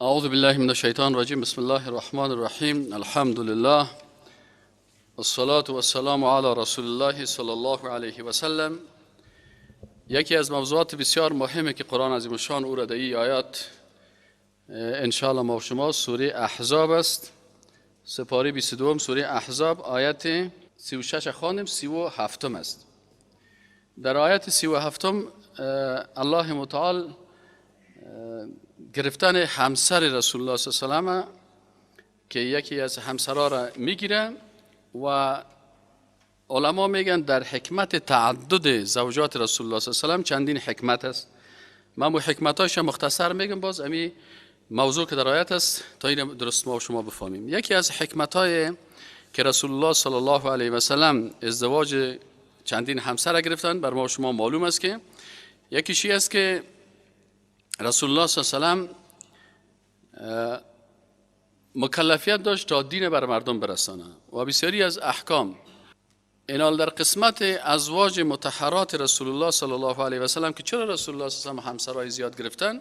أعوذ بالله من الشيطان الرجيم. بسم الله الرحمن الرحيم. الحمد لله والصلاة والسلام على رسول الله صلی الله علیه و سلم. یکی از موضوعات بسیار مهمی که قرآن عظیم الشان او را در این آیات انشاءالله ما و شما سوره احزاب است. سپاره 22 سوره احزاب آیت 36 خواندیم، 37 است. در آیت 37 الله متعال گرفتن همسر رسول الله صلی الله علیه و سلم که یکی از همسرها را میگیره و علما میگن در حکمت تعدد زوجات رسول الله صلی الله علیه و سلم چندین حکمت است. من با حکمتاش مختصر میگم، باز امی موضوع که در آیت است تا این درست ما و شما بفهمیم. یکی از حکمتای که رسول الله صلی الله علیه و سلم ازدواج چندین همسر گرفتن بر ما و شما معلوم است که یکیش است که رسول الله صلی الله علیه و سلم مکلفیت داشت تا دین بر مردم برسانه و بسیاری از احکام اینال در قسمت ازواج مطهرات رسول الله صلی الله علیه و سلم که چرا رسول الله صلی الله علیه و سلم همسرای زیاد گرفتن،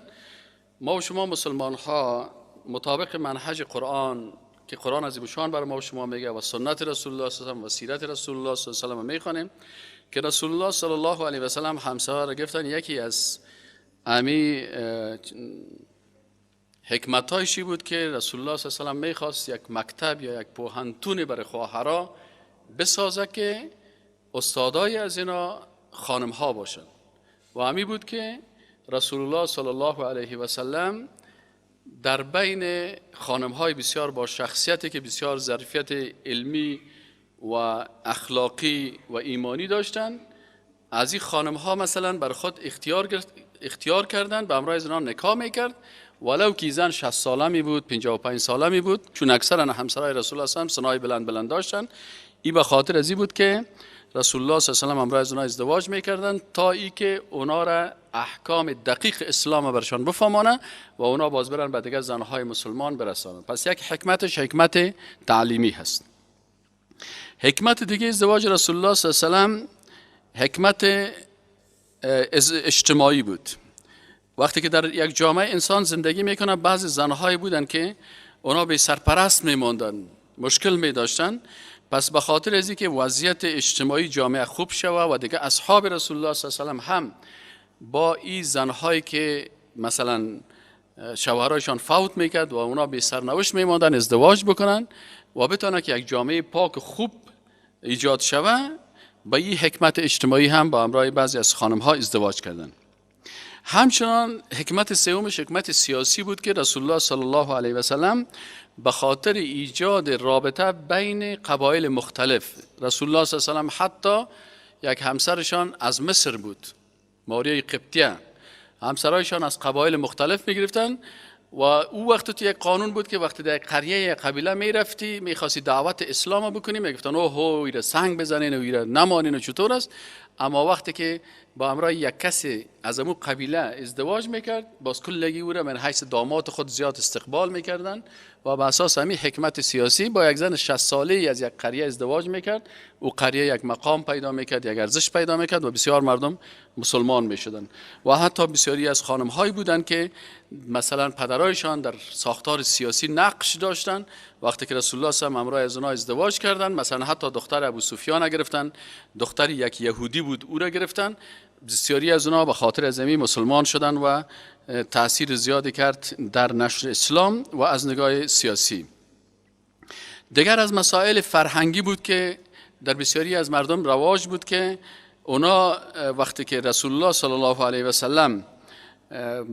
ما و شما مسلمان ها مطابق منهج قرآن که قرآن عظیم الشان بر ما و شما میگه و سنت رسول الله صلی الله علیه و سیرت رسول الله صلی الله علیه و سلم میخوانیم که رسول الله صلی الله علیه و سلم همسرها را گرفتن. یکی از امی حکمتایشی بود که رسول الله صلی الله علیه و سلم میخواست یک مکتب یا یک پوهنتون برای خواهرها بسازه که استادای از اینا خانم ها باشن و امی بود که رسول الله صلی الله علیه و سلم در بین خانم های بسیار با شخصیتی که بسیار ظرفیت علمی و اخلاقی و ایمانی داشتن، از این خانم ها مثلا بر خود اختیار کردن، به همراه زنان نکاح میکرد ولو که زن 60 ساله می بود، 55 ساله می بود، چون اکثر همسرای رسول الله صلی الله علیه و سلم سنای بلند داشتن. این به خاطر از این بود که رسول الله صلی الله علیه و سلم همراه زنان ازدواج میکردن تا ای که اونا را احکام دقیق اسلام برشان بفهمانه و اونا باز برن به دیگه زنهای مسلمان برسانن. پس یک حکمتش حکمت تعلیمی هست. حکمت دیگه ازدواج رسول الله صلی الله علیه و سلم حکمت اجتماعی بود. وقتی که در یک جامعه انسان زندگی میکنه، بعضی زنهای بودن که اونا به سرپرست میموندن، مشکل میداشتن. پس به خاطر از اینکه وضعیت اجتماعی جامعه خوب شوه و دیگه اصحاب رسول الله صلی الله علیه و سلم هم با این زنهایی که مثلا شوهرایشان فوت میکرد و اونا به سرنوشت میموندن ازدواج بکنن و بتونه که یک جامعه پاک خوب ایجاد شوه، با این حکمت اجتماعی هم با همراه بعضی از خانم ها ازدواج کردن. همچنان حکمت سومش حکمت سیاسی بود که رسول الله صلی الله علیه و سلم به خاطر ایجاد رابطه بین قبایل مختلف، رسول الله صلی الله علیه و سلم حتی یک همسرشان از مصر بود، ماریای قبطیه، همسرایشان از قبایل مختلف میگرفتن و او وقت تو یک قانون بود که وقتی در قریه یک قبیله میرفتی میخواستی دعوت اسلام بکنی، میگفتن اوه ایره سنگ بزنین و ایره نمانین و چطور است. اما وقتی که با همراه یک کسی از امو قبیله ازدواج میکرد، باز کلگی او را من حیث داماد خود زیاد استقبال میکردن و به اساس همین حکمت سیاسی با یک زن 60 ساله از یک قریه ازدواج میکرد. او قریه یک مقام پیدا میکرد، یک ارزش پیدا میکرد و بسیار مردم مسلمان میشدن. و حتی بسیاری از خانم هایی بودن که مثلا پدرایشان در ساختار سیاسی نقش داشتن، وقتی که رسول الله صلی الله علیه و آله از اونها ازدواج کردن، مثلا حتی دختر ابو سفیان گرفتن، دختر یک یهودی بود او را گرفتن. بسیاری از اونها به خاطر از این مسلمان شدن و تأثیر زیادی کرد در نشر اسلام و از نگاه سیاسی. دیگر از مسائل فرهنگی بود که در بسیاری از مردم رواج بود که اونا وقتی که رسول الله صلی الله علیه و سلم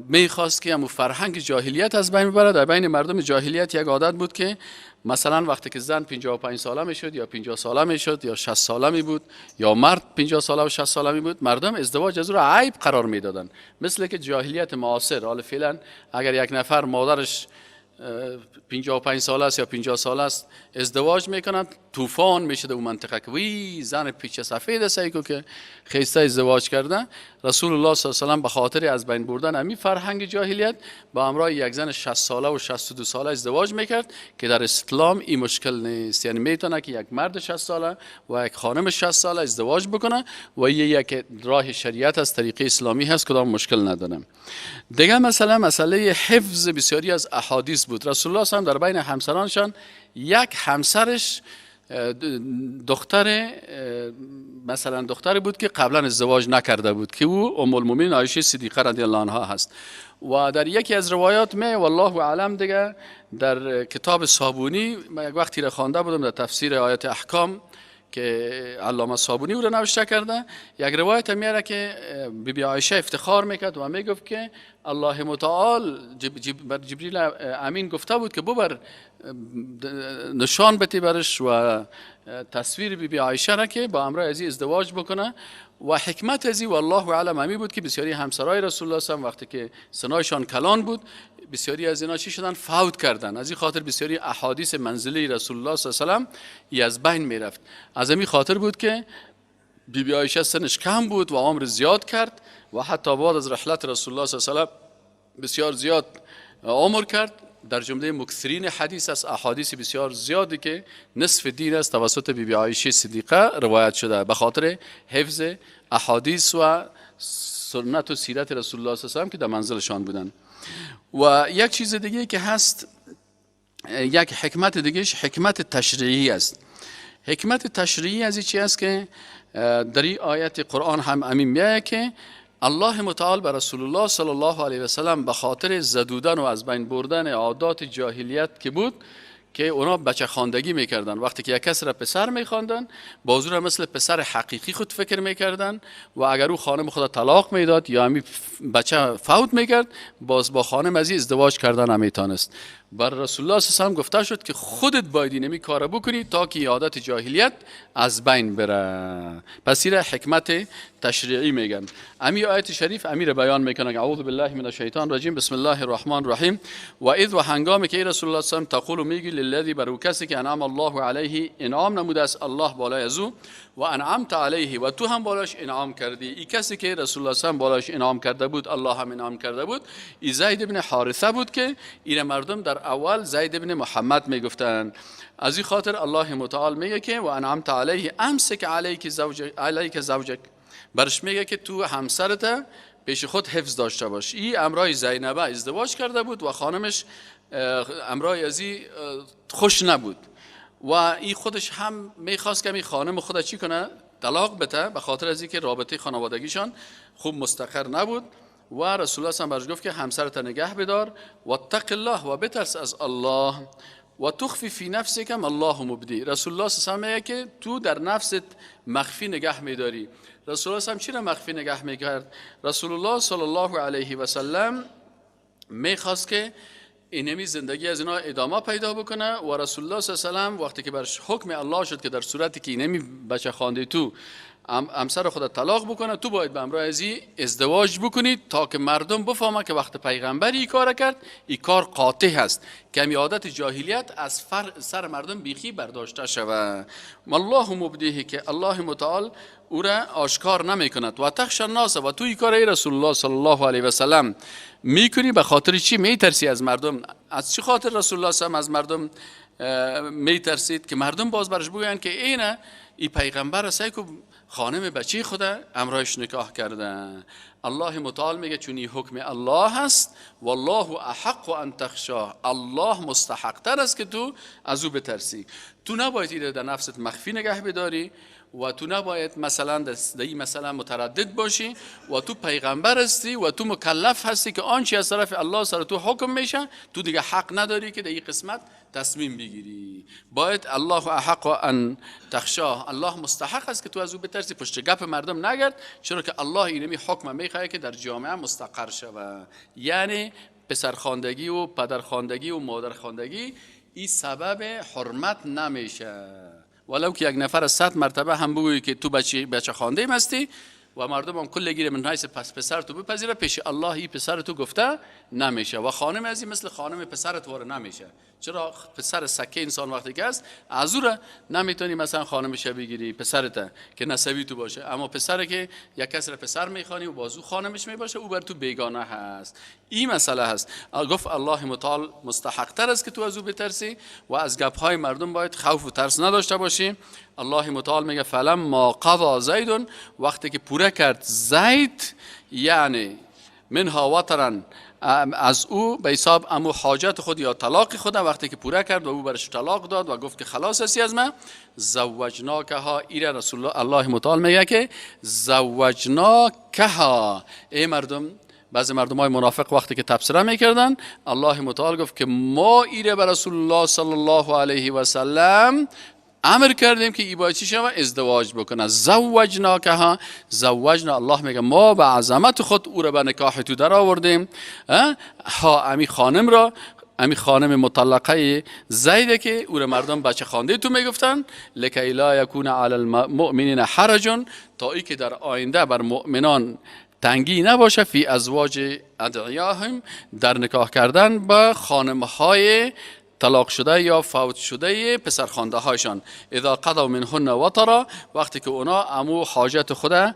میخواست که همون فرهنگ جاهلیت از بین ببره، در بین مردم جاهلیت یک عادت بود که مثلا وقتی که زن 55 ساله میشد یا 50 ساله میشد یا 60 ساله می بود یا مرد 50 ساله و 60 ساله می بود، مردم ازدواج از او را عیب قرار میدادن. مثل که جاهلیت معاصر، حالا فعلا اگر یک نفر مادرش 55 ساله است یا 50 ساله است ازدواج میکنند، طوفان میشه در اون منطقه که وی زن پیچ سفید است که خیسته ازدواج کرده. رسول الله صلی الله علیه و سلم به خاطر از بین بردن امی فرهنگ جاهلیت با همراه یک زن 60 ساله و 62 ساله ازدواج میکرد که در اسلام این مشکل نیست. یعنی میتونه که یک مرد 60 ساله و یک خانم 60 ساله ازدواج بکنه و یک راه شریعت از طریق اسلامی هست، کدام مشکل نداره. دیگه مسئله حفظ بسیاری از احادیث بود. رسول الله صلی الله علیه و در بین همسرانشان یک همسرش دختری بود که قبلا ازدواج نکرده بود که او ام المؤمنین عایشه صدیقه رضی الله عنها هست. و در یکی از روایات والله اعلم دیگه در کتاب صابونی من یک وقتی را خوانده بودم در تفسیر آیات احکام که علامه صابونی او را نوشته کرده، یک روایت میاره که بیبی عایشه افتخار میکرد و میگفت که الله متعال بر جبریل امین گفته بود که ببر نشان بده برش و تصویر بیبی عایشه را که با امرای ازی ازدواج بکنه. و حکمت ازی والله اعلم امی بود که بسیاری همسرای رسول الله صلی الله علیه و وقتی که سنایشان کلان بود بسیاری از اینا چی شدن؟ فوت کردن. از این خاطر بسیاری احادیث منزلی رسول الله صلی الله علیه و سلم از بین میرفت. از این خاطر بود که بیبی عایشه سنش کم بود و عمر زیاد کرد و حتی بعد از رحلت رسول الله صلی الله علیه و سلم بسیار زیاد عمر کرد. در جمله مکثرین حدیث است، احادیث بسیار زیادی که نصف دین است توسط بیبی عایشه صدیقه روایت شده به خاطر حفظ احادیث و سنت و سیرت رسول الله صلی الله علیه و سلم که در منزلشان بودن. و یک چیز دیگه که هست، یک حکمت دیگهش حکمت تشریعی است. حکمت تشریعی از این چی است که در این آیت قرآن هم امین میگه که الله متعال به رسول الله صلی الله علیه و سلم به خاطر زدودن و از بین بردن عادات جاهلیت که بود که اونا بچه خواندگی میکردن، وقتی که یک کس را پسر میخواندن باز را مثل پسر حقیقی خود فکر میکردن و اگر او خانم خود طلاق میداد یا همی بچه فوت میکرد باز با خانم ازی ازدواج کردن نمیتونست. بر رسول الله صلی الله علیه و گفته شد که خودت باید این کارو بکنی تا که عادت جاهلیت از بین بره. پس این حکمت تشریعی میگن. امی آیت شریف امیر بیان میکنه که اعوذ بالله من الشیطان الرجیم بسم الله الرحمن الرحیم و اذ و هنگامی که رسول الله صلی الله علیه و تقول میگی للذی بر کسی که انعم الله علیه انعام نموده است الله بالای ازو و انعمت علیه و تو هم بالاش انعام کردی. این کسی که رسول الله صلی الله علیه و بالاش انعام کرده بود الله هم انعام کرده بود ای زید بن حارثه بود که این مردم در اول زید بن محمد میگفتن. از این خاطر الله متعال میگه که و انعمت علیه امسک علیک زوجک، برش میگه که تو همسرت پیش خود حفظ داشته باش. این امرای زینبه ازدواج کرده بود و خانمش امرای ازی خوش نبود و این خودش هم میخواست که می خانم خود چی کنه؟ طلاق بده، به خاطر از اینکه رابطه خانوادگیشان خوب مستقر نبود. و رسول الله هم برش گفت که همسرت نگه بدار و اتق الله و بترس از الله و تخفی فی نفسک الله مبدی. رسول الله صلی الله علیه و که تو در نفست مخفی نگه میداری. رسول الله هم چرا مخفی نگه میکرد؟ رسول الله صلی الله علیه و سلم میخواست که اینمی زندگی از اینا ادامه پیدا بکنه و رسول الله صلی الله علیه و وقتی که برش حکم الله شد که در صورتی که اینمی بچه خوانده تو همسر خود طلاق بکنه تو باید به امرای ازی ازدواج بکنید تا که مردم بفهمه که وقت پیغمبری این کار کرد این کار قاطع هست که همی عادت جاهلیت از سر مردم بیخی برداشته شود. الله مبدیه که الله متعال او را آشکار نمی کند و تخش الناس و توی کار رسول الله صلی الله علیه و سلم میکنی به خاطر چی میترسی از مردم؟ از چی خاطر رسول الله صلی الله علیه و از مردم میترسید که مردم باز برش بگویند که اینه ای پیغمبر است که خانم بچه خود امرایش نکاح کرده. الله متعال میگه چون این حکم الله هست والله احق ان تخشاه، الله مستحق تر است که تو از او بترسی. تو نباید این در نفست مخفی نگه بداری و تو نباید مثلا در این مثلا متردد باشی و تو پیغمبر هستی و تو مکلف هستی که آنچه از طرف الله سر تو حکم میشه تو دیگه حق نداری که در این قسمت تصمیم بگیری. باید الله احق ان تخشاه، الله مستحق است که تو از او بترسی، پشت گپ مردم نگرد، چرا که الله اینمی حکم میخواد که در جامعه مستقر شود. یعنی پسرخواندگی و پدرخواندگی و مادرخواندگی این سبب حرمت نمیشه. ولو که یک نفر 100 مرتبه هم بگویی که تو بچه خوانده هستی و مردم هم کل گیره من حیث پسر تو بپذیره، پیش الله این پسر تو گفته نمیشه و خانم ازی مثل خانم پسرت واره نمیشه. چرا؟ پسر سکه انسان وقتی که است از او نمیتونی مثلا خانمش بگیری پسرته که نسبی تو باشه، اما پسر که یک کس را پسر میخوانی و بازو خانمش میباشه او بر تو بیگانه هست. این مسئله هست. گفت الله متعال مستحق تر است که تو از او بترسی و از گپ های مردم باید خوف و ترس نداشته باشی. الله متعال میگه فلما قضا زید، وقتی که پوره کرد زید، یعنی منها وطرن، از او به حساب امو حاجت خود یا طلاق خود، وقتی که پوره کرد و او برش طلاق داد و گفت که خلاص هستی از من، زوجناکها، ایره رسول الله متعال میگه که زوجناکها. ای مردم، بعضی مردم های منافق وقتی که تبصره میکردن، الله متعال گفت که ما ایره به رسول الله صلی الله علیه و سلم امر کردیم که ای باید چی شود؟ ازدواج بکنه. زوجناکها، زوجنا، الله میگه ما به عظمت خود او را به نکاح تو در آوردیم. ها امی خانم را، امی خانم مطلقه زیده که او را مردم بچه خانده تو میگفتن، لکی لا یکون علی المؤمنین حرج، تا ای که در آینده بر مؤمنان تنگی نباشه، فی ازواج ادعیاهم، در نکاح کردن با خانمهای طلاق شده یا فوت شده پسرخوانده هایشان. اذا قضوا منهن وطرا، وقتی که اونا امو حاجت خود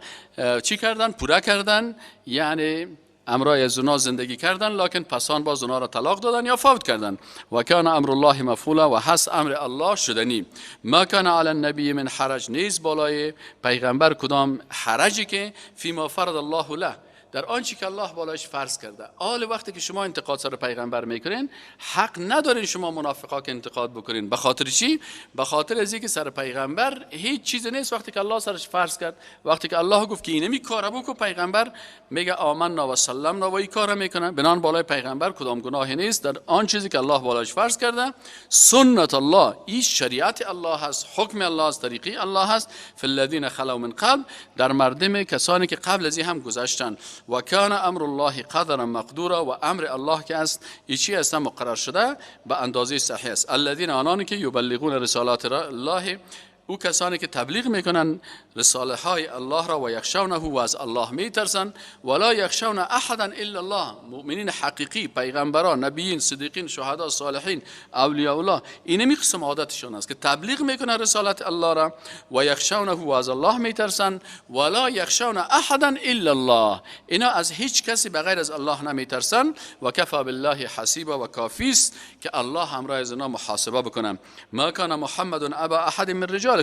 چی کردن؟ پوره کردن، یعنی امرای زنا زندگی کردن، لکن پسان با زنا را طلاق دادن یا فوت کردن. و کان امر الله مفعولا، و هست امر الله شدنی. ما کان علی النبی من حرج، نیست بالای پیغمبر کدام حرجی که فیما فرض الله له، در آنچه که الله بالایش فرض کرده. حال وقتی که شما انتقاد سر پیغمبر میکنین، حق ندارین شما منافقا که انتقاد بکنین. به خاطر چی؟ به خاطر از اینکه سر پیغمبر هیچ چیز نیست وقتی که الله سرش فرض کرد. وقتی که الله گفت که اینمی کارا بکن، پیغمبر میگه آمنا و سلمنا و این کارا میکنه. بنان بالای پیغمبر کدام گناهی نیست در آن چیزی که الله بالایش فرض کرده. سنت الله، این شریعت الله هست، حکم الله است، طریقی الله هست. فی الذین خلو من قبل، در مردم کسانی که قبل از این هم گذشتن. و کان امر الله قدرا مقدورا، و امر الله که است ایچی است مقرر شده به اندازه صحیح است. الذین، آنانی که یبلغون رسالات الله، او کسانی که تبلیغ میکنن رساله های الله را، و یخشونه، و از الله میترسن، ولا یخشون احدا الا الله، مؤمنین حقیقی، پیغمبران، نبیین، صدیقین، شهدا، صالحین، اولیاء الله، اینمی قسم عادتشون است که تبلیغ میکنن رسالت الله را، و یخشونه، و از الله میترسن، ولا یخشون احدا الا الله، اینا از هیچ کسی بغیر از الله نمیترسن. و کفى بالله حسیبا، و کافی است که الله همراه از اینا محاسبه بکنه. ما کان محمد ابا احد من رجال،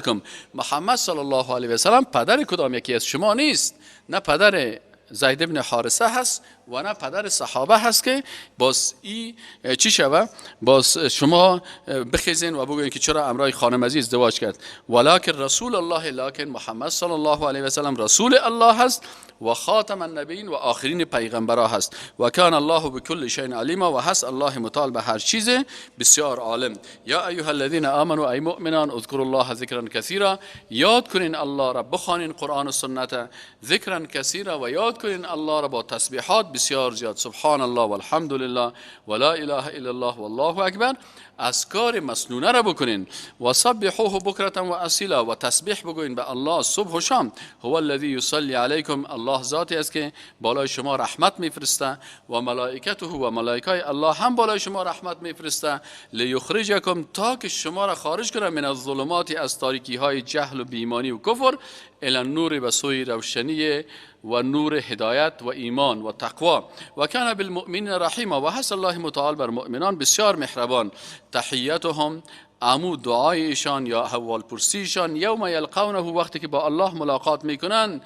محمد صلی الله علیه و سلم پدر کدام یکی از شما نیست، نه پدر زید ابن حارثه هست و نه پدر صحابه هست که باز ای چی شوه، باز شما بخیزین و بگوین که چرا امرای خانم عزیز ازدواج کرد. ولکن رسول الله، لکن محمد صلی الله علیه و سلم رسول الله هست و خاتم النبیین، و آخرین پیغمبرها هست. و کان الله بكل شیء علیما، و هست الله متعال به هر چیز بسیار عالم. یا ایها الذین آمنوا، ای مؤمنان، اذکروا الله ذکرا کثیرا، یاد کنین الله را، بخوانین قرآن و سنت ذکرا کثیرا، و یاد کنین الله را با تسبیحات بسیار زیاد، سبحان الله والحمد لله ولا اله الا الله والله اکبر. اذکار مسنونه را بکنین. و سبحوه بکرة و اصیلا، و تسبیح بگوین به الله صبح و شام. هو الذی یصلی علیکم، الله ذاتی است که بالای شما رحمت میفرسته، و ملائکته، و ملائکای الله هم بالای شما رحمت میفرسته. لیخرجکم، تا که شما را خارج کنه، من الظلمات، از تاریکی های جهل و بیمانی و کفر، الی النور، به سوی روشنی و نور هدایت و ایمان و تقوا. و کان بالمؤمنین رحیما، و هست الله متعال بر مؤمنان بسیار مهربان. تحیتهم، امو دعای ایشان یا احوال پرسیشان، یوم یلقونه، وقتی که با الله ملاقات میکنن،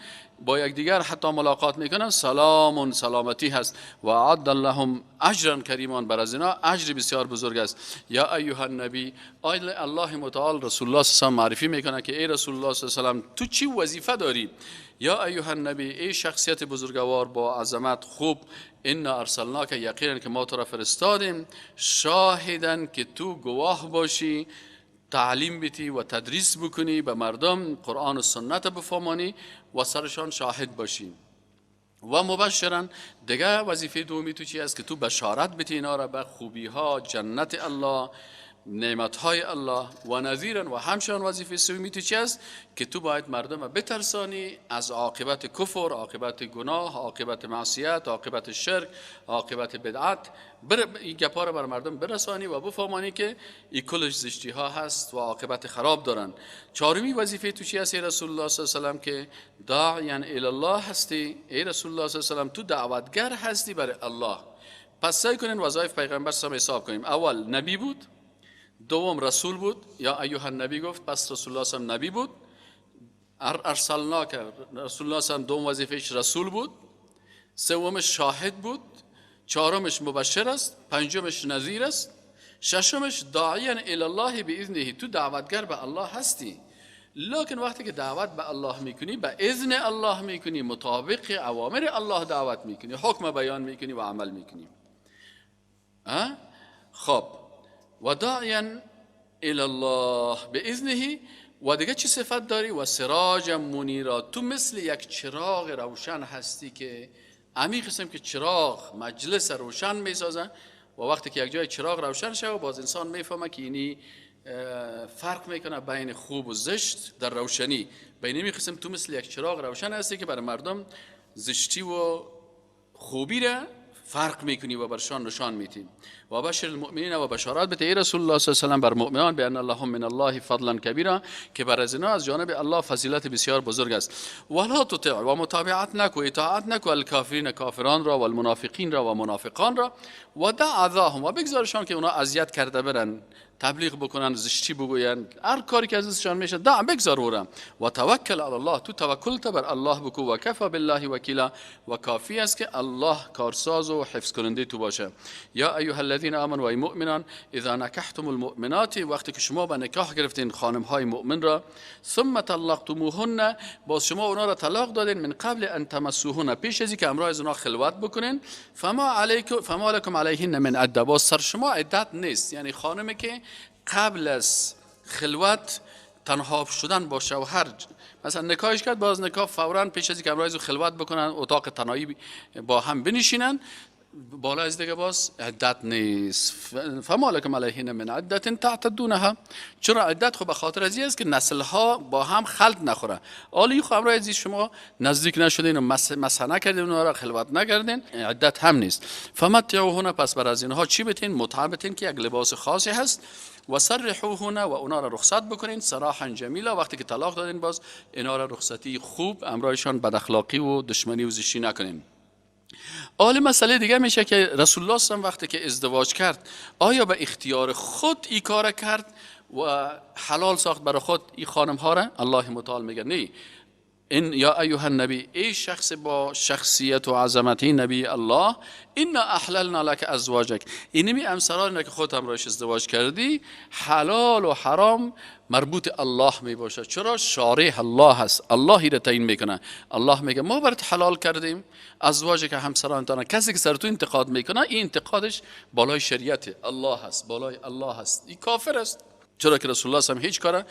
با یکدیگر حتی ملاقات میکنن، سلام، سلامتی هست. و اعد لهم اجرا کریما، بر از اینا اجر بسیار بزرگ است. یا ایها النبی، الله متعال رسول الله صلی الله علیه و معرفی میکنه که ای رسول الله صلی الله علیه و تو چی وظیفه داری. یا ایها النبی، ای شخصیت بزرگوار با عظمت خوب، انا ارسلناک، یقینا که ما تو را فرستادیم، شاهدن، که تو گواه باشی، تعلیم بیتی و تدریس بکنی به مردم، قرآن و سنت بفهمانی و سرشان شاهد باشی. و مبشرا، دیگه وظیفه دومی تو چی است که تو بشارت بیتی اینا را به خوبی ها، جنت الله، نعمتهای الله و نذیرا و همچنان وظیفه سومی تو چی است که تو باید مردم بترسانی از عاقبت کفر، عاقبت گناه، عاقبت معصیت، عاقبت شرک، عاقبت بدعت. این گپا رو بر مردم برسانی و بفهمانی که این کلش زشتی ها هست و عاقبت خراب دارن. چهارمی وظیفه تو چی است ای رسول الله صلی الله علیه و سلم؟ که داعیا الی الله هستی ای رسول الله صلی الله علیه و سلم، تو دعوتگر هستی برای الله. پس سعی کنین وظایف پیغمبر رو حساب کنیم. اول نبی بود، دوم رسول بود، یا ایها النبی گفت پس رسول الله صلی الله علیه و نبی بود. ارسلناک رسول الله صلی الله علیه و دوم وظیفهش رسول بود، سومش شاهد بود، چهارمش مبشر است، پنجمش نذیر است، ششمش داعیا الی الله باذنه، تو دعوتگر به الله هستی. لکن وقتی که دعوت به الله میکنی به اذن الله میکنی، مطابق اوامر الله دعوت میکنی، حکم بیان میکنی و عمل میکنی. خب و داعیا الی الله باذنه، و دیگه چی صفت داری؟ و سراج منیرا، تو مثل یک چراغ روشن هستی که عمیق قسم که چراغ مجلس روشن میسازن و وقتی که یک جای چراغ روشن شه و باز انسان میفهمه که اینی فرق میکنه بین خوب و زشت در روشنی. بین این قسم تو مثل یک چراغ روشن هستی که برای مردم زشتی و خوبی را فرق میکنی و برشان نشان میدی. و بشر المؤمنین، و بشارت بده ای رسول الله صلی الله علیه و سلم بر مؤمنان بان اللهم من الله فضلا کبیرا، که بر از اینا از جانب الله فضیلت بسیار بزرگ است. ولا تطع، و متابعت نکو، اطاعت نکو، الکافرین، کافران را، و المنافقین را و منافقان را، و دع اذاهم، و بگذارشان که اونا اذیت کرده برن، تبلیغ بکنن، زشتی بگوین، هر کاری که ازشان میشه دع بگذار اورم. و توکل علی الله، تو توکل بر الله بکو، و کفى بالله وکیلا، و کافی است که الله کارساز و حفظ کننده تو باشه. یا ایها الذین آمنوا، و ای مؤمنان، اذا نکحتم المؤمنات، وقتی که شما به نکاح گرفتین خانم های مؤمن را، ثم طلقتموهن، باز شما اونا را طلاق دادین، من قبل ان تمسوهن، پیش از اینکه همراه از اونا خلوت بکنین، فما لكم علیهن من عده، باز سر شما عدت نیست. یعنی خانمی که قبل از خلوت تنها شدن با شوهر مثلا نکاحش کرد، باز نکاح فوراً پیش از اینکه همراه خلوت بکنن اتاق تنهایی با هم بنشینن، بالا از دیگه باز عدت نیست. فما لکم علیهن من عدت تعتدونها، چرا عدت خب به خاطر از این است که نسل ها با هم خلط نخوره. حالی خب همراه از شما نزدیک نشدین و مسح نکردین، اونها را خلوت نکردین، عدت هم نیست. فمتعوهن، پس بر از اینها چی بتین؟ متع بتین که یک لباس خاصی هست. و سرحوهن، و اونا را رخصت بکنین، سراحا جمیلا، وقتی که طلاق دادین باز اینا را رخصتی خوب، امرایشان بد اخلاقی و دشمنی و زشتی نکنین. حالا مسئله دیگه میشه که رسول الله صلی الله علیه و وقتی که ازدواج کرد آیا به اختیار خود این کار کرد و حلال ساخت برای خود این خانم ها را؟ الله متعال میگه نه، این یا ایها النبی، ای شخص با شخصیت و عظمتی نبی الله، اینا احللنا لك ازواجک، اینمی امسران که خود همراهش ازدواج کردی، حلال و حرام مربوط الله می باشه. چرا؟ شارع الله هست، الله را تعیین میکنه. الله میگه ما برات حلال کردیم ازواج که همسران دارن. کسی که سر تو انتقاد میکنه این انتقادش بالای شریعت الله هست، بالای الله هست، این کافر است. چرا که رسول الله هم هیچ کار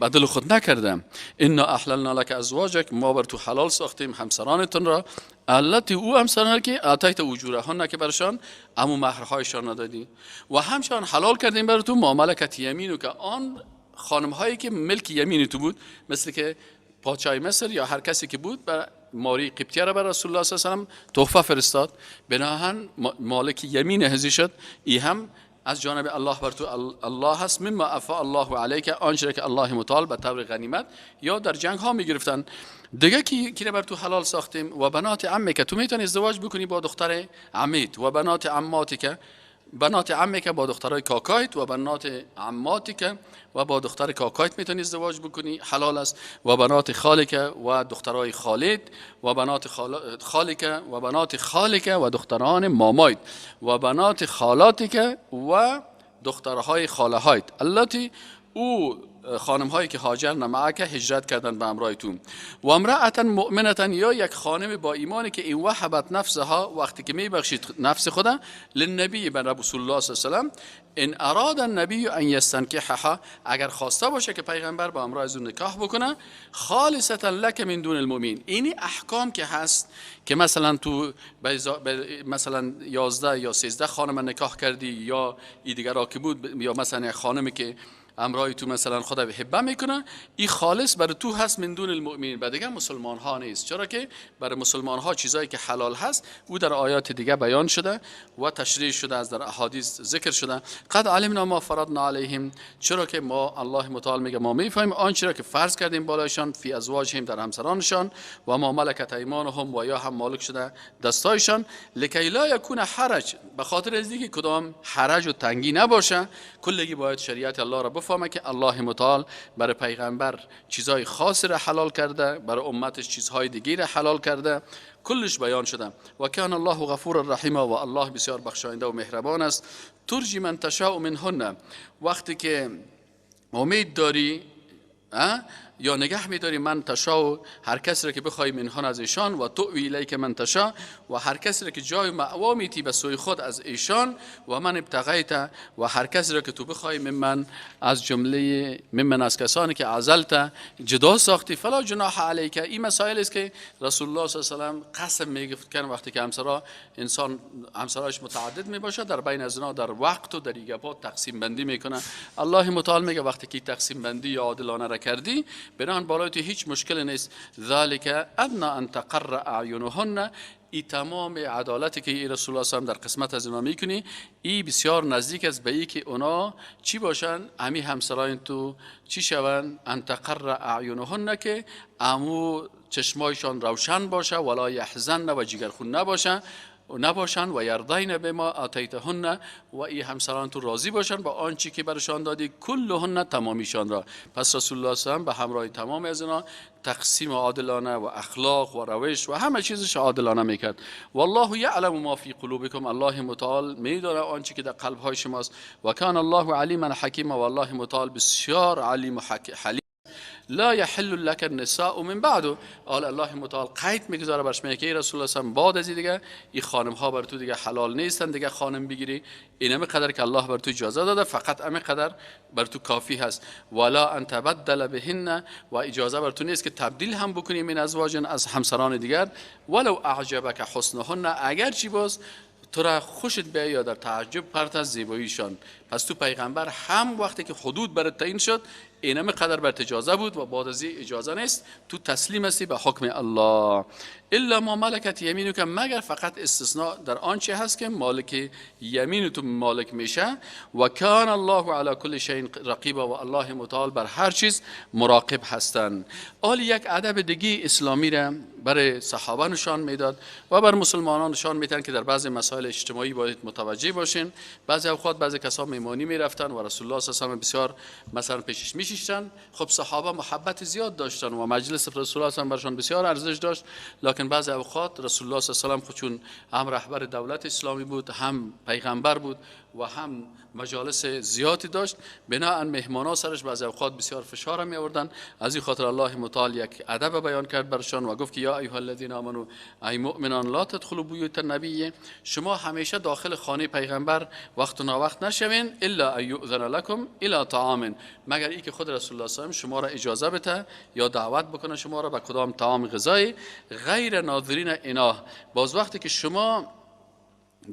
بدل خود نکردم. انا احللنا لك ازواجک، ما بر تو حلال ساختیم همسرانتون را، التی او همسران که آتیت اجورهن، که برشان امو مهرهایشان ندادی، و همچنان حلال کردیم بر تو ما ملکت یمینو، که آن خانم هایی که ملک یمین تو بود، مثل که پادشاه مصر یا هر کسی که بود، بر ماری قبطیه را بر رسول الله صلی الله علیه و سلم تحفه فرستاد، بناهن مالک یمین هزی شد. ای هم از جانب الله بر تو الله هست، مما افا الله علیک، آنچه که الله متعال به طور غنیمت یا در جنگ ها میگرفتن. دیگه کی بر تو حلال ساختیم؟ و بنات عمک، تو میتونی ازدواج بکنی با دختر عمیت، و بنات عماتک، بنات عمک با دخترای کاکایت، و بنات عماتک، و با دختر کاکایت میتونی ازدواج بکنی، حلال است. و بنات خالک، و دخترای خالت، و بنات خالک، و بنات خالک، و دختران مامایت، و بنات خالاتک، و دخترهای خالهایت، التي او خانم هایی که هاجرن معک هجرت کردن به همراه تو و امرأة مؤمنة یا یک خانم با ایمانی که این وهبت نفسها وقتی که میبخشید نفس خدا للنبی بر رسول الله صلی الله علیه و سلم ان اراد النبی ان یستنکحها اگر خواسته باشه که پیغمبر با همراه از اون نکاح بکنه خالصتا لک من دون المؤمنین. اینی احکام که هست که مثلا تو مثلا 11 یا 13 خانم نکاح کردی یا این دیگر که بود یا مثلا یک خانمی که امرای تو مثلا خدا حبه میکنه این خالص برای تو هست من دون المؤمنین و دیگه مسلمان ها نیست، چرا که برای مسلمان ها چیزایی که حلال هست او در آیات دیگه بیان شده و تشریح شده از در احادیث ذکر شده. قد علمنا ما فرضنا علیهم، چرا که ما الله متعال میگه ما میفهمیم آنچه را که فرض کردیم بالایشان فی ازواجهم در همسرانشان و ما ملکت ایمانهم و یا هم مالک شده دستایشان لکی لا یکون حرج، به خاطر از اینکه کدام حرج و تنگی نباشه. کلگی باید شریعت الله را بفهمه که الله متعال برای پیغمبر چیزهای خاص را حلال کرده، برای امتش چیزهای دیگه را حلال کرده، کلش بیان شده. و کان الله غفور الرحیم و الله بسیار بخشاینده و مهربان است. ترجی من تشاء منهن، وقتی که امید داری یا نگه می‌داری من تشاء هر کسی را که بخوای منهن از ایشان و تؤوی الیک من تشاء و هر کسی را که جای مأوا میتی به سوی خود از ایشان و من ابتغیت و هر کسی را که تو بخوای من از جمله من از کسانی که عزلت جدا ساختی فلا جناح علیک. این مسائل است که رسول الله صلی الله علیه و سلم قسم میگفت که وقتی که انسان همسراش متعدد میباشه در بین از اینا در وقت و در ایجابات تقسیم بندی میکنه. الله متعال میگه وقتی که تقسیم بندی عادلانه را کردی بنان بالای تو هیچ مشکل نیست. ذالک ادنا ان تقر اعینهن، ای تمام عدالتی که ای رسول الله صلی الله علیه و در قسمت از اینا میکنی ای بسیار نزدیک است به ای که اونا چی باشن امی همسران تو چی شون ان تقر اعینهن که امو چشمایشان روشن باشه ولا یحزن و جگرخون نباشن و یرضین بما آتیتهن و ای همسران تو راضی باشن با آنچه که برشان دادی کلهن تمامیشان را. پس رسول الله صلی الله علیه و به همراه تمام از اینا تقسیم عادلانه و اخلاق و روش و همه چیزش عادلانه میکرد. والله یعلم ما فی قلوبکم، الله متعال میدونه آنچه که در قلب های شماست. و کان الله علیما حکیما، و الله متعال بسیار علیم و حلیم. لا یحل لك النساء من بعد، الله متعال قید میگذاره برش میگه که رسول الله صلی الله علیه و بعد از دیگه این خانم ها بر تو دیگه حلال نیستن دیگه خانم بگیری. اینم قدر که الله بر تو اجازه داده فقط همین قدر بر تو کافی هست. ولا ان تبدل بهن، و اجازه بر تو نیست که تبدیل هم بکنی من ازواج از همسران دیگر. ولو اعجبک حسنهن، اگر چی باز تو را خوشت بیاید یا در تعجب پرت از زیباییشان. پس تو پیغمبر هم وقتی که حدود برات تعیین شد اینم قدر بر اجازه بود و بعد از اجازه نیست، تو تسلیم هستی به حکم الله. الا ما ملکت یمینک، مگر فقط استثناء در آنچه هست که مالک یمین تو مالک میشه. و کان الله علی کل شیء رقیبا، و الله متعال بر هر چیز مراقب هستند. آل یک ادب دیگه اسلامی را برای صحابه نشان میداد و بر مسلمانان نشان میدن که در بعضی مسائل اجتماعی باید متوجه باشین. بعضی اوقات بعضی کسا میمانی میرفتن و رسول الله صلی الله علیه و بسیار مثلا پیشش میشیشتن. خب صحابه محبت زیاد داشتن و مجلس رسول الله صلی الله علیه و برشان بسیار ارزش داشت، لکن بعضی اوقات رسول الله صلی الله علیه و چون هم رهبر دولت اسلامی بود هم پیغمبر بود و هم مجالس زیادی داشت، بناهن مهمانا سرش بعضی اوقات بسیار فشار می آوردن. از این خاطر الله متعال یک ادب بیان کرد برشان و گفت که یا ایها الذین آمنوا ای مؤمنان لا تدخلوا بیوت النبی، شما همیشه داخل خانه پیغمبر وقت و ناوقت نشوین الا ان یؤذن لكم الی طعام، مگر ای که خود رسول الله صلی الله علیه و شما را اجازه بده یا دعوت بکنه شما را به کدام طعام غذایی غیر ناظرین اناه. باز وقتی که شما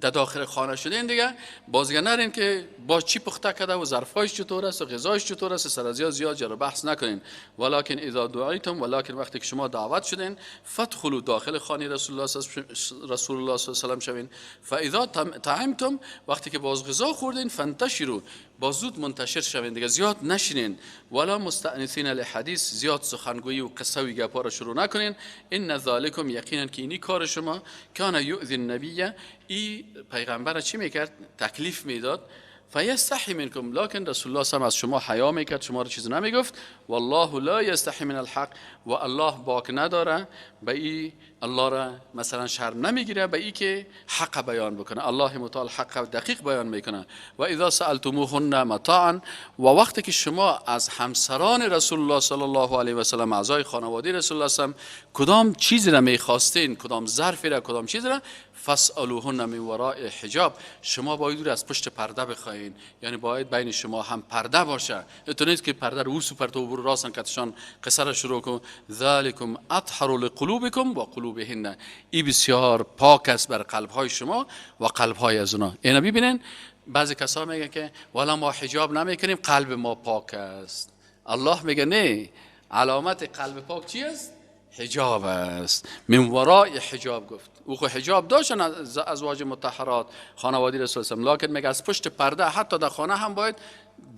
در داخل خانه شدین دیگه بازگه نرین که با چی پخته کرده و ظرفایش چطور است و غذایش چطور است، سر از زیاد جر بحث نکنین. ولکن اذا دعیتم، ولکن وقتی که شما دعوت شدین فادخلوا داخل خانه رسول الله صلی الله علیه و سلم شوین. فاذا طعمتم، وقتی که باز غذا خوردین فانتشروا، با زود منتشر شوین دیگه زیاد نشینین. ولا مستأنسین للحدیث، زیاد سخنگویی و قصه و گپا را شروع نکنین. ان ذالکم، یقینا که اینی کار شما کان یؤذی النبی، ای پیغمبر چی میکرد تکلیف میداد. فیستحی منکم، لکن رسول الله صلی الله علیه و از شما حیا میکرد، شما را چیز نمیگفت. والله لا یستحی من الحق، و الله باک نداره به این الله را مثلا شرم نمیگیره به این که حق بیان بکنه. الله متعال حق دقیق بیان میکنه. و اذا سألتموهن متاعا، و وقتی که شما از همسران رسول الله صلی الله علیه و سلم، اعضای خانواده رسول الله صلی الله علیه و سلم، کدام چیزی را میخواستین، کدام ظرفی را، کدام چیزی را، فاسالوهن من وراء حجاب، شما باید از پشت پرده بخواین. یعنی باید بین شما هم پرده باشه. تو نیست که پرده رو سوپر تو برو راسن کتشان قصه را شروع کن. ذالکم اطهر لقلوبکم و قلوبهن، این بسیار پاک است بر قلب های شما و قلب های از اونا. اینا ببینین بعضی کسا میگن که والا ما حجاب نمیکنیم قلب ما پاک است. الله میگه نه، علامت قلب پاک چی است؟ حجاب است. من وراء حجاب گفت. او خو حجاب داشتن ازواج مطهرات خانواده رسول الله، لکن میگه از پشت پرده حتی در خانه هم باید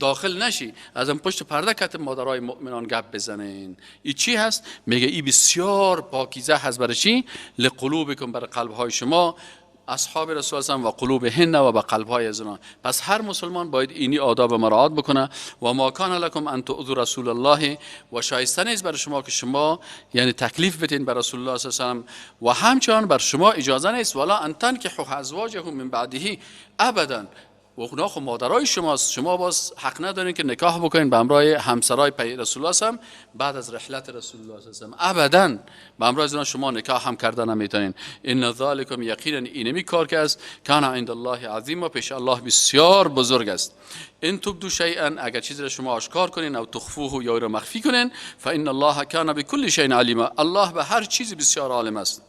داخل نشی، از این پشت پرده کت مادرای مؤمنان گپ بزنین. این چی هست؟ میگه این بسیار پاکیزه هست. برای چی؟ لقلوبکم، برای قلب های شما، اصحاب رسول الله و قلوبهن، و به قلب های از اونا. پس هر مسلمان باید اینی آداب مراعات بکنه. و ما کان لکم ان تؤذوا رسول الله، و شایسته نیست برای شما که شما یعنی تکلیف بدین بر رسول الله صلی الله علیه و سلم، و همچنان بر شما اجازه نیست ولا ان تنکحوا ازواجه من بعده ابدا. و اونا خب مادرای شماست، شما باز حق ندارین که نکاح بکنین به همراه همسرای رسول الله هم بعد از رحلت رسول الله صلی الله علیه و ابدا به همراه اونا شما نکاح هم کردن نمیتونین. ان ذالکم، یقینا اینمی کار که است، کان عند الله عظیم، و پیش الله بسیار بزرگ است. ان تبدو شیئا، اگر چیزی را شما آشکار کنین، او تخفوه، یا را مخفی کنین، فان الله کان بكل شیء علیما، الله به هر چیزی بسیار عالم است.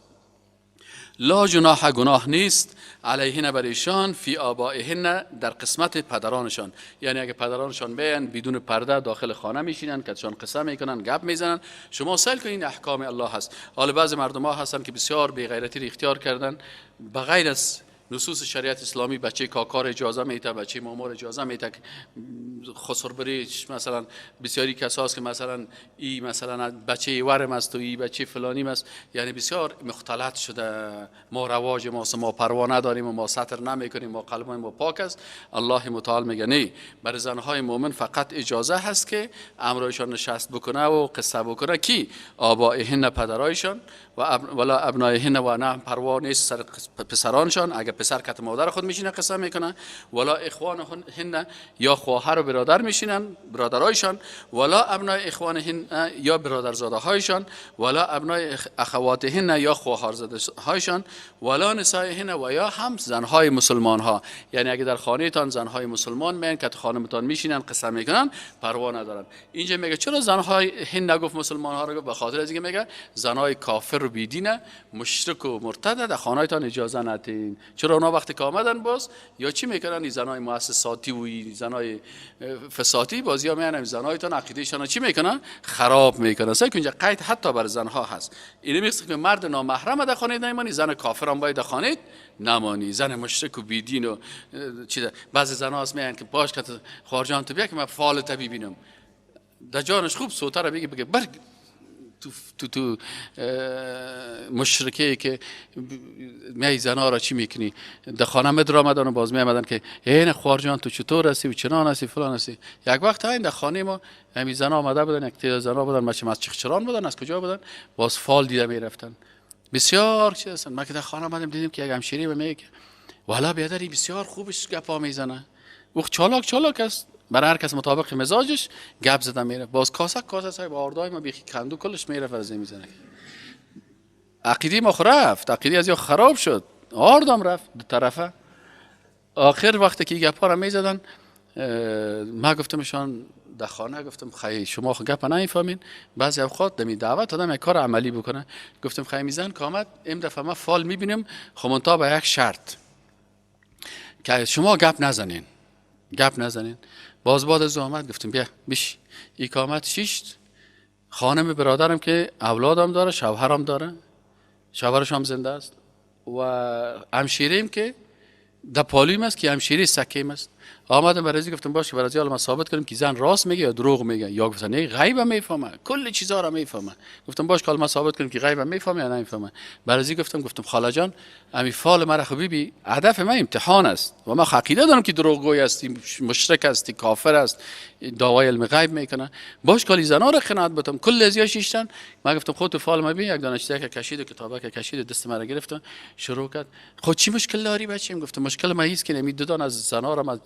لا جناح، گناه نیست، علیهن بر ایشان، فی آبائهن، در قسمت پدرانشان. یعنی اگه پدرانشان بیان بدون پرده داخل خانه میشینن، کتشان قصه میکنن، گپ میزنن، شما سال کنین احکام الله هست. حالا بعضی مردم ها هستن که بسیار بی غیرتی را اختیار کردن، بغیر از نصوص شریعت اسلامی بچه کاکار اجازه میده، بچه مامور اجازه میده، خسربریش مثلا بسیاری کساست که مثلا ای مثلا بچه ورم است و ای بچه فلانی است، یعنی بسیار مختلط شده. ما رواج ما پروا نداریم و ما سطر نمیکنیم، ما قلب ما پاک است. الله متعال میگه نه، برای زنهای مؤمن فقط اجازه هست که امرایشان نشست بکنه و قصه بکنه. کی؟ آبائهن، پدرایشان، ولا ابنایهن، و نه پروا نیست سر پسرانشان، اگر پسر کت مادر خود میشینه قسم میکنه، ولا اخوانهن، یا خواهر و برادر میشینن برادرایشان، ولا ابنای اخوانهن، یا برادرزاده هایشان، ولا ابنای اخواتهن، یا خواهرزاده هایشان، ولا نسایهن، و یا هم زنهای مسلمان ها. یعنی اگر در خانه تان زنهای مسلمان میان که خانمتان میشینن قسم میکنن، پروا ندارن. اینجا میگه چرا زنهای هن نگفت مسلمان ها رو؟ به خاطر از اینکه میگه زنهای کافر و بیدینه، مشرک و مرتد در خانه تان اجازه ندین. چرا اونا وقتی که آمدن باز یا چی میکنن؟ این زنای مؤسساتی و زنای فساتی بازی ها میانن، زنایتان عقیدهشان چی میکنن؟ خراب میکنن. سعی کن اینجا قید حتی بر زنها هست. اینه میگه که مرد نامحرم در خانه نمانی، زن کافر هم باید در خانه نمانی، زن مشرک و بیدین و چیزا. بعضی زنها هست میگن که باش که خارجان تو بیا که من فالت ببینم، در جانش خوب سوتر بگه برگ تو مشرکه که می زنا را چی میکنی در خانه مدر آمدن و باز می آمدن که این خوارجان تو چطور هستی و چنان هستی فلان هستی. یک وقت این در خانه ما همین زنا آمده بودن، یک تعداد زنا بودن، مچه از چخچران بودن، از کجا بودن، باز فال دیده می رفتن. بسیار چیز هستن. ما که در خانه آمدیم دیدیم که یک همشیری میگه والا بیادری بسیار خوبش گپا میزنه، او چالاک است، برای هر کس مطابق مزاجش گپ زدن میره. باز کاسه صاحب آردای ما بیخی کندو کلش میره فرضی میزنه. عقیده ما رفت، عقیده از یا خراب شد، آردام رفت دو طرفه. آخر وقتی که گپا را میزدن، ما گفتمشان در خانه، گفتم خیلی شما خو گپ نمیفهمین، بعضی اوقات دمی دعوت آدم یک کار عملی بکنه. گفتم خیلی میزن که آمد این دفعه ما فال میبینیم، خمونتا به یک شرط که شما گپ نزنین. باز بعد از آمد گفتم بیا بیش اقامت شیشت، خانم برادرم که اولادم داره، شوهرم داره، شوهرش هم زنده است، و همشیریم که در پالویم است که همشیری سکیم است. آمدم برازی گفتم باشه برازی حالا ما ثابت کنیم که زن راست میگه یا دروغ میگه. یا گفتن نه غیب میفهمه، کل چیزا رو میفهمه. گفتم باشه حالا ما ثابت کنیم که غیب میفهمه یا نمیفهمه. برازی گفتم خاله جان امی فال مرا خبیبی هدف من امتحان است و ما عقیده دارم که دروغگوی هستی، مشرک هستی، کافر است، دعوای علم غیب میکنه. باش کلی زنا رو خنات بتم کل ازیا شیشتن. ما گفتم خود تو فال ما بی یک دانشجو که کشید و کتابه که کشید دست مرا گرفت شروع کرد. خود چی مشکل داری بچه‌م؟ گفتم مشکل ما هیست که نمی دو از زنا رو ما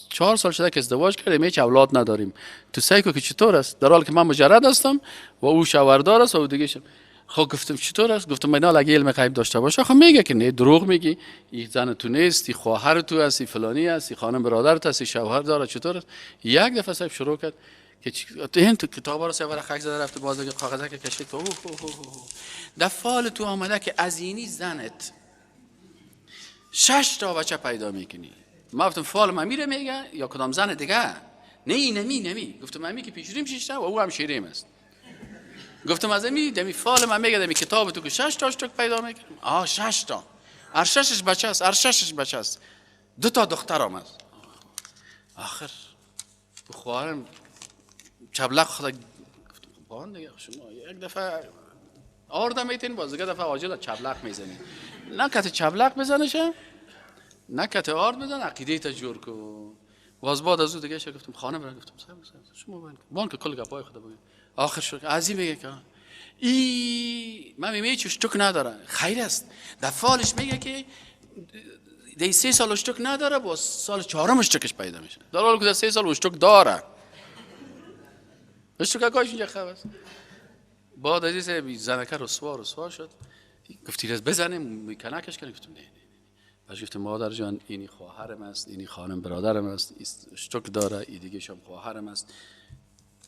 4 سال شده که ازدواج کردیم هیچ اولاد نداریم. تو سایکو که چطور است؟ در حالی که من مجرد هستم و او شوهردار است و دیگه شم. خب گفتم چطور است؟ گفتم من اگه علم غیب داشته باشه خب میگه که نه دروغ میگی، این زن تو نیست، این خواهر تو هستی، فلانی هستی، خانم برادرت هستی، شوهر داره. چطور است؟ یک دفعه صاحب شروع کرد که تو کتابا رو سوار خاک زده رفته باز کاغذا که کشید تو دفال تو آمده که از اینی زنت 6 تا بچه پیدا میکنی. ما گفتم فال ما میره میگه یا کدام زن دیگه؟ نه نمی گفتم امی که پیشریم 6 تا و او هم شیریم است. گفتم از امی فال ما میگه دمی کتاب تو که 6 تا پیدا میکنی. 6 تا ارششش بچه است 2 تا دخترم است. آخر بخوارم چبلق خدا گفتم بان دیگه شما یک دفعه آرده میتین باز دیگه دفعه آجیل چبلق میزنی. نه کت چبلق بزنشه نه کت آرد بزن عقیده تا جور کو. باز بعد از اون دیگه گفتم خانم را گفتم شما بان که کل گپای خدا بگید. آخر شد عزیز میگه که من میگم هیچ اشتک نداره. خیر است دفعالش میگه که دی 3 سال اشتک نداره با سال 4م اشتکش پیدا میشه. در حالی که 3 سال اشتک داره. اشتک کاش اینجا خبر است. بعد از این زنکه رسوا شد. گفتی رس بزنیم میکنکش کنیم. گفتم نه باش. گفتم مادر جان اینی خواهرم است، اینی خانم برادرم است، اشتک داره، این دیگه شم خواهرم است.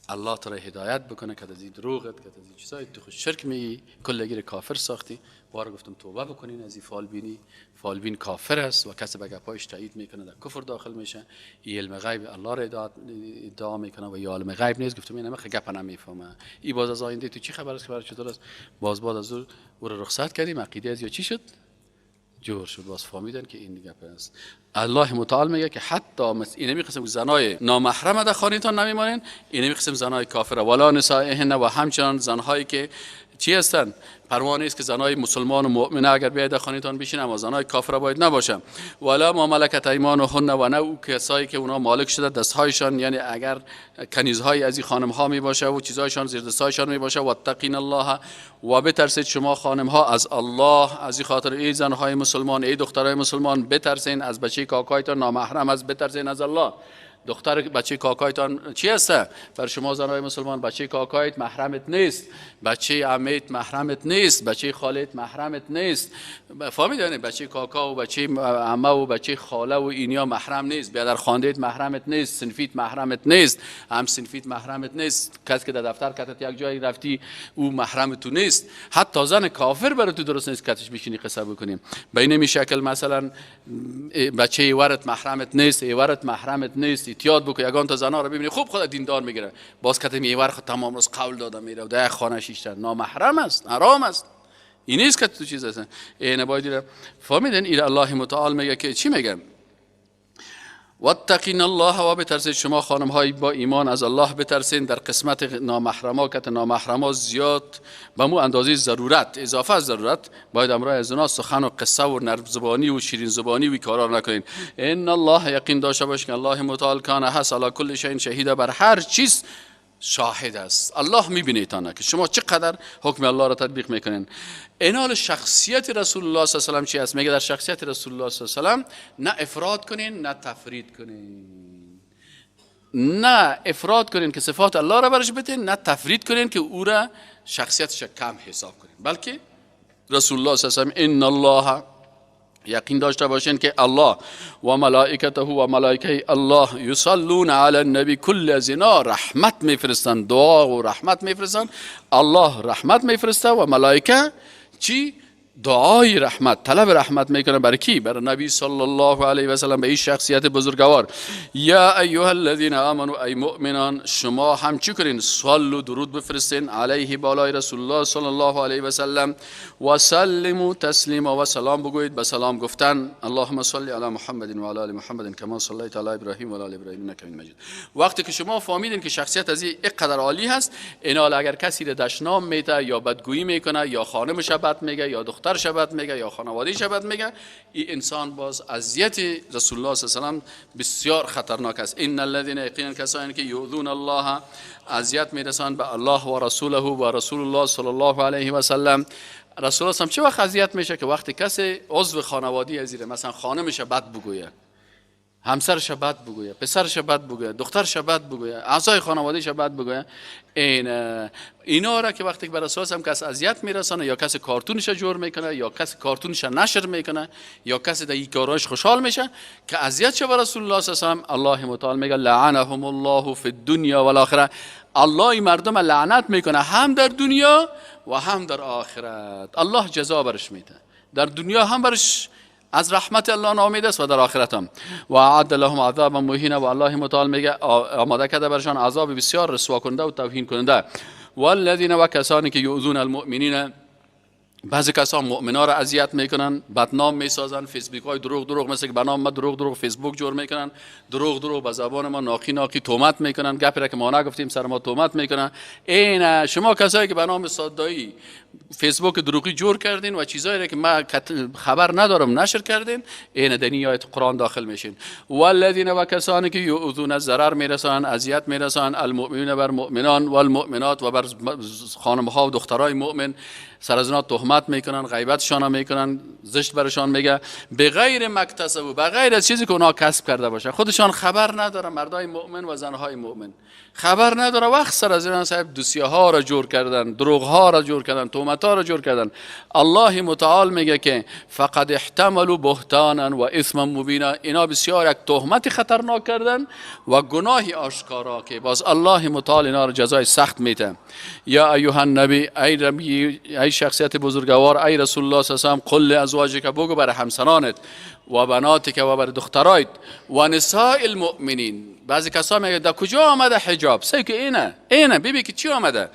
الله تو را هدایت بکنه که از این دروغت که از این چیزای تو خود شرک میگی کلگیر کافر ساختی. بار گفتم توبه بکنین از این فالبین کافر است و کسی به گپایش تایید میکنه در کفر داخل میشه. این علم غیب الله را ادعا میکنه و یا علم غیب نیست. گفتم اینا گپ نمیفهمه. این باز از آینده تو چی خبر است که برای چطور است؟ باز بعد از او رو رخصت کردیم عقیده از یا چی شد جور شد. باز فهمیدن که این گپ است. الله متعال میگه که حتی این میقسم زنای نامحرم در خانیتان نمیمانین، این میقسم زنای کافر ولا نسائهن و همچنان زنهایی که چی هستن پروانه است که زنای مسلمان و مؤمنه اگر بیاید در خانیتان بشین اما زنای کافر باید نباشن. ولا ما ملکت ایمانهن و نه او کسایی که اونا مالک شده دستهایشان، یعنی اگر کنیزهای از این خانم ها می باشه و چیزایشان زیر دستهایشان می باشه. واتقین الله و بترسید شما خانم ها از الله. از این خاطر ای زنهای مسلمان ای دخترای مسلمان بترسین از بچه کاکایتان نامحرم از بترسین از الله. دختر بچه کاکایتان چی هست؟ بر شما زنهای مسلمان بچه کاکایت محرمت نیست، بچه عمیت محرمت نیست، بچه خالت محرمت نیست. فهمیدین؟ بچه کاکا و بچه عمه و بچه خاله و اینیا محرم نیست. بیادر خاندیت محرمت نیست، صنفیت محرمت نیست، هم صنفیت محرمت نیست. کسی که در دفتر کتت یک جایی رفتی او محرم تو نیست. حتی زن کافر برای تو درست نیست کتش بشینی قصه بکنیم. به این شکل مثلا بچه ایورت محرمت نیست، ایورت محرمت نیست. احتیاط بکن. یگان تا زنا رو ببینی خوب خدا دیندار میگیره باز کته میور خود تمام روز قول داده میره و در خانه شیشتر نامحرم است، حرام است. این نیست که تو چیز هست. اینه باید فهمیدن. این الله متعال میگه که چی میگه؟ واتقین الله و بترسید شما خانم های با ایمان از الله بترسین. در قسمت نامحرما کت نامحرما زیاد به مو اندازه ضرورت اضافه از ضرورت باید امرای از اونا سخن و قصه و نرم زبانی و شیرین زبانی و کارا نکنین. ان الله یقین داشته باش که الله متعال کان هست علی کل شیء شهید، بر هر چیز شاهد است. الله میبینه تانه که شما چقدر حکم الله را تطبیق میکنین. اینال شخصیت رسول الله صلی الله علیه و آله چی است؟ میگه در شخصیت رسول الله صلی الله علیه و آله نه افراد کنین نه تفرید کنین. نه افراد کنین که صفات الله را برش بتین، نه تفرید کنین که او را شخصیتش کم حساب کنین. بلکه رسول الله صلی الله علیه و آله ان الله یقین داشته باشین که الله و ملائکته و ملائکه الله یصلون علی النبی کل از اینا رحمت میفرستن، دعا و رحمت میفرستن. الله رحمت میفرسته و ملائکه چی؟ دعای رحمت، طلب رحمت میکنه. برای کی؟ برای نبی صلی الله علیه و سلم، به این شخصیت بزرگوار. یا ایها الذین آمنوا، ای مؤمنان شما هم چی کنین؟ صلوا، درود بفرستین علیه، بالای رسول الله صلی الله علیه و سلم، و سلموا تسلیما، و سلام بگویید به سلام گفتن. اللهم صل علی محمد و علی آل محمد کما صلیت علی ابراهیم و علی آل ابراهیم انک حمید مجید. وقتی که شما فهمیدین که شخصیت از این قدر عالی هست، اینا اگر کسی را دشنام میده یا بدگویی میکنه یا خانمش بد میگه یا دختر شبت میگه یا خانواده شبت میگه، این انسان باز اذیت رسول الله صلی الله علیه و بسیار خطرناک است. ان الذين یقینا کسانی که یؤذون الله، اذیت میرسان به الله و رسوله و رسول الله صلی الله علیه و سلم. رسول الله چه وقت اذیت میشه؟ که وقتی کسی عضو خانوادگی ازیره، مثلا خانمش بد بگویه، همسرش بد بگویه، پسرش بد بگویه، دخترش بد بگویه، اعضای خانوادهش بد بگویه، اینا را که وقتی که بر اساس هم کس اذیت میرسانه، یا کسی کارتونش جور میکنه، یا کسی کارتونش نشر میکنه، یا کسی در این کارش خوشحال میشه که اذیت شه بر رسول الله صلی الله علیه و آله، الله متعال میگه لعنهم الله فی الدنیا و الاخره. الله این مردم لعنت میکنه هم در دنیا و هم در آخرت. الله جزا برش میده، در دنیا هم برش از رحمت الله ناامید است و در آخرت هم. و اعد لهم عذابا مهینا، و الله متعال میگه آماده کرده برشان عذاب بسیار رسوا کننده و توهین کننده. والذین، و کسانی که یؤذون المؤمنین، بعضی کسان مؤمنا را اذیت میکنن، بدنام میسازن، فیسبوک های دروغ مثل که بنام ما دروغ فیسبوک جور میکنن، دروغ به زبان ما ناقی تهمت میکنن، گپی را که ما نگفتیم سر ما تهمت میکنن. این شما کسایی که بنام صدایی فیسبوک دروغی جور کردین و چیزایی را که ما خبر ندارم نشر کردین، این در آیه قرآن داخل میشین. والذین، و کسانی که یؤذون، ضرر میرسان، اذیت میرسان، المؤمنین بر مؤمنان و المؤمنات، و بر خانم‌ها و دخترای مؤمن سر از اونا تهمت میکنن، غیبتشان میکنن، زشت برشان میگه، به غیر مکتسبو، به غیر از چیزی که اونا کسب کرده باشه. خودشان خبر نداره، مردای مؤمن و زنهای مؤمن خبر نداره، وقت سر از اینا صاحب دوسیه ها را جور کردن، دروغ ها را جور کردن، تهمت ها را جور کردن. الله متعال میگه که فقد احتملوا بهتانا و اثما مبینا، اینا بسیار یک تهمت خطرناک کردن و گناهی آشکارا که باز الله متعال اینا را جزای سخت میده. یا ایها النبی، ای شخصیت بزرگوار، ای رسول الله صلی الله علیه و آله، قل ازواجک، بگو بر همسرانت، و بناتک، و بر دخترایت، و نساء المؤمنین. بعضی کسا میگه در کجا آمده حجاب؟ سه که اینه ببین که چی آمده.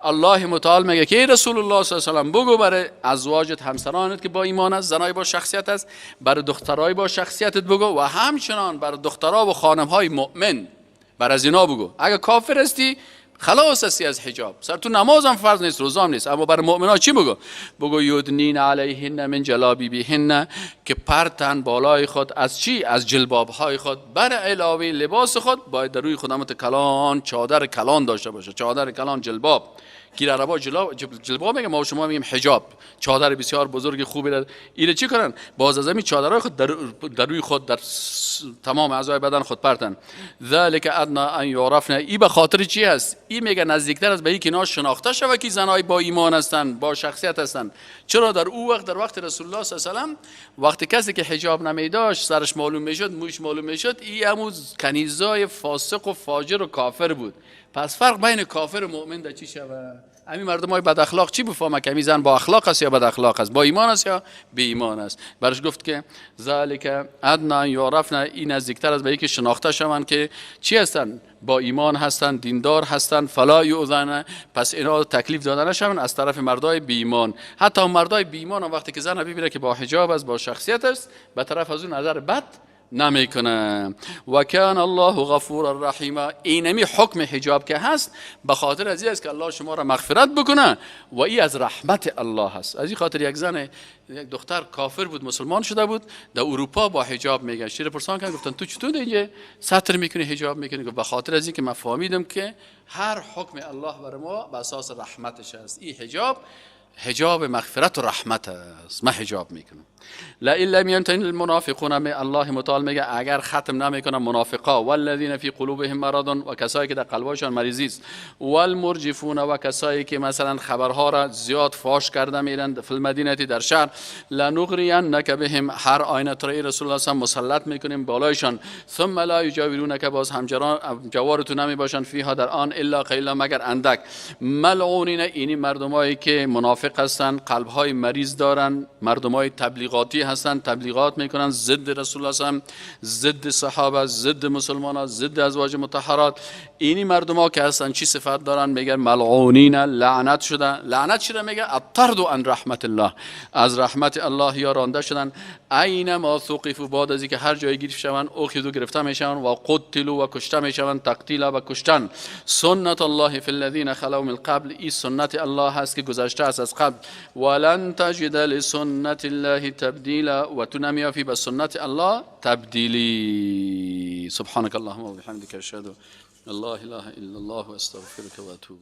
الله متعال میگه که ای رسول الله صلی الله علیه و آله، بگو بر ازواجت، همسرانت که با ایمان است، زنای با شخصیت است، بر دخترای با شخصیتت بگو، و همچنان بر دخترها و خانمهای مؤمن بر از اینا بگو. اگه کافر هستی خلاص هستی از حجاب، سر تو نماز هم فرض نیست، روزام نیست، اما بر مؤمنان چی بگو؟ بگو یدنین علیهن من جلابیبهن، که پرتن بالای خود از چی؟ از جلباب های خود، بر علاوه لباس خود باید در روی خودمت کلان، چادر کلان داشته باشه. چادر کلان، جلباب، گیر عربا جلباب میگه، ما شما میگیم حجاب، چادر بسیار بزرگ خوبی. اینا چی کنن؟ باز از همین چادرهای خود در روی خود، در تمام اعضای بدن خود پرتن. ذلک ادنا ان یعرفن، این به خاطر چی است؟ این میگه نزدیکتر از به اینکه اینا شناخته شوه که زنای با ایمان هستند، با شخصیت هستند. چرا در اون وقت، در وقت رسول الله صلی الله علیه و آله، وقتی کسی که حجاب نمیداشت، سرش معلوم میشد، موش معلوم میشد، این همون کنیزای فاسق و فاجر و کافر بود. پس فرق بین کافر و مؤمن در چی شوه؟ همین مردمای بد اخلاق چی بفهمه که همین زن با اخلاق است یا بد اخلاق است، با ایمان است یا بی ایمان است؟ برش گفت که ذالک ادنا یعرفن، این نزدیکتر از به اینکه شناخته شوند که چی هستن، با ایمان هستن، دیندار هستن. فلا یؤذن، پس اینا تکلیف داده نشون از طرف مردای بی ایمان. حتی مردای بی ایمان وقتی که زن ببینه که با حجاب است، با شخصیت است، به طرف از اون نظر بد نمیکنه. و کان الله غفور الرحیم، اینمی حکم حجاب که هست به خاطر از این است که الله شما را مغفرت بکنه، و این از رحمت الله هست. از این خاطر یک زن، یک دختر کافر بود، مسلمان شده بود، در اروپا با حجاب میگشت. چرا پرسان کردن، گفتن تو چطور اینجا سطر میکنی، حجاب میکنی؟ گفت به خاطر از این که من فهمیدم که هر حکم الله بر ما به اساس رحمتش است. این حجاب مغفرت و رحمت است، من حجاب میکنم. لئن لم ينتهي المنافقون، الله متعال میگه اگر ختم نمیکنن منافقا، والذین فی قلوبهم مرض، و کسایی که در قلبشان مریضی است، والمرجفون، و کسایی که مثلا خبرها را زیاد فاش کرده میرند، فی المدینه، در شهر، لنغرینک بهم، هر آینه تری رسول الله صلی الله علیه و مسلط میکنیم بالایشان، ثم لا یجاورونک، باز جوارتون نمی باشند، فیها در آن، الا قلیلا، مگر اندک، ملعونین، اینی مردمایی که منافق منافق هستن، قلب های مریض دارن، مردم های تبلیغاتی هستن، تبلیغات میکنن ضد رسول الله صلی الله علیه و ضد صحابه، ضد مسلمانان، ضد ازواج مطهرات. اینی مردم ها که هستن چی صفت دارن؟ میگن ملعونین، لعنت شده. لعنت چرا میگه؟ الطرد عن رحمت الله، از رحمت الله یا رانده شدن. اینما ثقفوا، بعد از اینکه هر جایی گرفته شوند اخذوا، گرفته میشن، و قتلوا، و کشته میشن، تقتیلا، و کشتن. سنت الله فی الذین خلو من قبل، این سنت الله هست که گذشته است از قبل. ولن تجد لسنت الله تبدیلا، و تو نمیافی به سنت الله تبدیلی. سبحانك اللهم و بحمدک، اشهد ان لا اله الا الله و استغفرک و اتوب